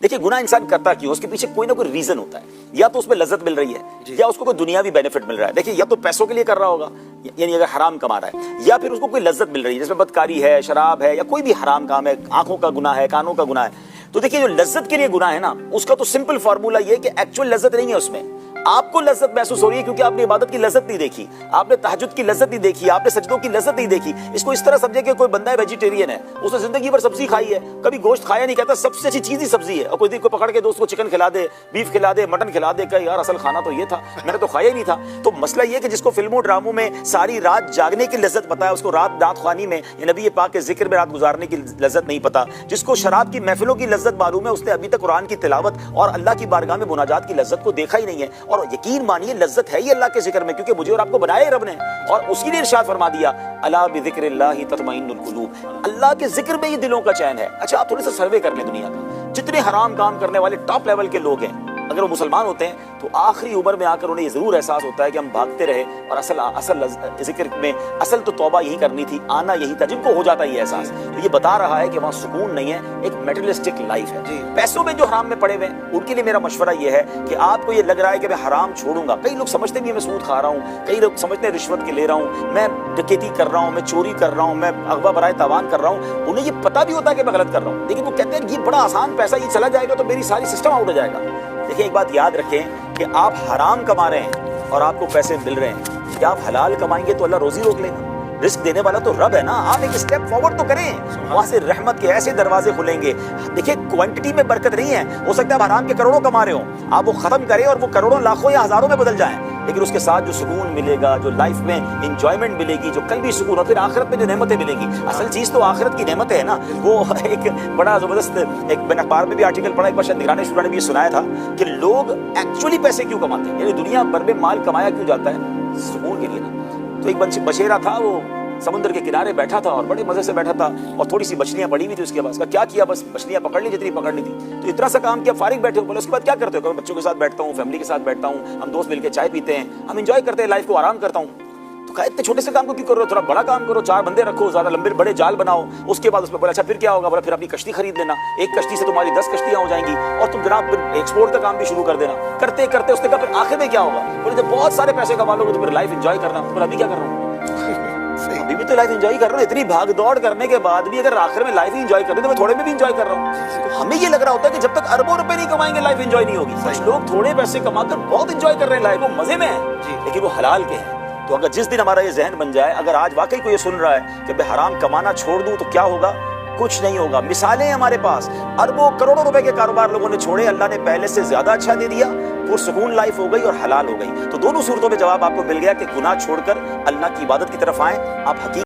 देखिए गुनाह इंसान करता क्यों, उसके पीछे कोई ना कोई रीजन होता है, या तो उसमें लज्जत मिल रही है या उसको कोई दुनियावी बेनिफिट मिल रहा है। देखिए या तो पैसों के लिए कर रहा होगा, यानी अगर हराम कमा रहा है, या फिर उसको कोई लज्जत मिल रही है जिसमें बदकारी है, शराब है, या कोई भी हराम काम है, आंखों का गुनाह है, कानों का गुनाह है। तो देखिए जो लज्जत के लिए गुनाह है ना, उसका तो सिंपल फार्मूला ये कि एक्चुअल लज्जत नहीं है उसमें, आपको लज्जत महसूस हो रही है क्योंकि आपने इबादत की लज्जत नहीं देखी, आपने तहज्जुद की लज्जत नहीं देखी, आपने सजदों की लज्जत नहीं देखी। इसको इस तरह समझे कि कोई बंदा है वेजिटेरियन है, उसने जिंदगी भर सब्जी खाई है, कभी गोश्त खाया नहीं, कहता सबसे अच्छी चीज ही सब्जी है, और कोई दिन को पकड़ के दोस्त को चिकन खिला दे, बीफ खिला दे, मटन खिला दे, कहे यार असल खाना तो ये था, मैंने तो खाया ही नहीं था। तो मसला ये कि जिसको फिल्मों ड्रामों में सारी रात जागने की लज्जत पता है, उसको रात ख्वानी में या नबी पाक के जिक्र में रात गुजारने की लज्जत नहीं पता। जिसको शराब की महफिलों की लज्जत मालूम है, उसने अभी तक कुरान की तिलावत और अल्लाह की बारगाह में मुनाजात की लज्जत को देखा ही नहीं है। और यकीन मानिए लज्जत है ही अल्लाह के जिक्र में, क्योंकि मुझे और आपको बनाया रब ने, और उसी ने इरशाद फरमा दिया अला बिज़िक्रिल्लाहि तत्मइन्नुल कुलूब, अल्लाह के जिक्र में ही दिलों का चैन है। अच्छा आप थोड़ी सा सर्वे कर लें दुनिया का, जितने हराम काम करने वाले टॉप लेवल के लोग हैं, अगर वो मुसलमान होते हैं तो आखिरी उम्र में आकर उन्हें ये जरूर एहसास होता है कि हम भागते रहे और असल जिक्र में असल तो तौबा यही करनी थी, आना यही था, जिनको हो जाता है ये एहसास। तो ये बता रहा है कि वहाँ सुकून नहीं है, एक मेटेरियलिस्टिक लाइफ है। पैसों में जो हराम में पड़े हुए हैं उनके लिए मेरा मशवरा ये है कि आपको ये लग रहा है कि मैं हराम छोड़ूंगा, कई लोग समझते भी मैं सूद खा रहा हूँ, कई लोग समझते हैं रिश्वत के ले रहा हूँ, मैं डकैती कर रहा हूँ, मैं चोरी कर रहा हूँ, मैं अगवा बराए तावान कर रहा हूँ, उन्हें ये पता भी होता है कि मैं गलत कर रहा हूँ, लेकिन वो कहते हैं ये बड़ा आसान पैसा, ये चला जाएगा तो मेरी सारी सिस्टम आउट हो जाएगा। देखिए एक बात याद रखें कि आप हराम कमा रहे हैं और आपको पैसे मिल रहे हैं, क्या आप हलाल कमाएंगे तो अल्लाह रोजी रोक लेगा? रिस्क देने वाला तो रब है ना। आप एक स्टेप फॉरवर्ड तो करें, वहां से रहमत के ऐसे दरवाजे खुलेंगे। देखिए क्वांटिटी में बरकत नहीं है, हो सकता है आप हराम के करोड़ों कमा रहे हो, आप वो खत्म करें और वो करोड़ों लाखों या हजारों में बदल जाए, लेकिन उसके साथ जो सुकून मिलेगा, जो लाइफ में इंजॉयमेंट मिलेगी, जो कल भी सुकून और फिर आखिरत में जो नेमतें मिलेगी, असल चीज तो आखिरत की नेमत है ना। वो एक बड़ा जबरदस्त, एक मैंने अखबार में भी आर्टिकल पढ़ा, एक बार शायद निगरानी शुरा ने भी ये सुनाया था कि लोग एक्चुअली पैसे क्यों कमाते हैं, यानी दुनिया भर में माल कमाया क्यों जाता है, सुकून के लिए ना। तो एक बछेरा था, वो समुद्र के किनारे बैठा था और बड़े मजे से बैठा था, और थोड़ी सी मछलियां पड़ी हुई थी उसके पास, का क्या किया, बस मछलियां पकड़ ली जितनी पकड़नी थी, तो इतना सा काम किया, फारिग बैठे हो। बोले उसके बाद क्या करते हो? बच्चों के साथ बैठता हूँ, फैमिली के साथ बैठता हूँ, हम दोस्त मिलकर चाय पीते हैं, हम एंजॉय करते हैं लाइफ को, आराम करता हूँ। तो कहा इतने छोटे से काम को क्यों कर रहे हो, थोड़ा बड़ा काम करो, 4 बंदे रखो, ज्यादा लंबे बड़े जाल बनाओ। उसके बाद उसमें बोला अच्छा फिर क्या होगा? बोला फिर अपनी कश्ती खरीद लेना, एक कश्ती से तुम्हारी 10 कश्तियां हो जाएंगी और तुम जनाब फिर एक्सपोर्ट का काम भी शुरू कर देना। करते करते उसने कहा फिर आखिर में क्या होगा? बोले जब बहुत सारे पैसे कमा लोगे तो फिर लाइफ एंजॉय करना। बोला अभी क्या कर रहा हूँ? अभी भी तो लाइफ एंजॉय कर रहा हूँ, इतनी भाग दौड़ करने के बाद भी अगर आखिर में लाइफ एंजॉय कर रहे तो मैं थोड़े में भी एंजॉय कर रहा हूँ। तो हमें ये लग रहा होता है कि जब तक अरबों रुपए नहीं कमाएंगे लाइफ एंजॉय नहीं होगी। कुछ लोग थोड़े पैसे कमाकर बहुत एंजॉय कर रहे हैं लाइफ, वो मजे में है, लेकिन वो हलाल के हैं। तो अगर जिस दिन हमारा ये जहन बन जाए, अगर आज वाकई कोई ये सुन रहा है कि मैं हराम कमाना छोड़ दूं तो क्या होगा, कुछ नहीं होगा। मिसालें हैं हमारे पास, अरबों करोड़ों रुपए के कारोबार लोगों ने छोड़े, अल्लाह ने पहले से ज्यादा अच्छा दे दिया, पुरसुकून लाइफ हो गई और हलाल हो गई। तो दोनों सूरतों में जवाब आपको मिल गया कि गुनाह छोड़कर अल्लाह की इबादत की तरफ आए। आप हकीम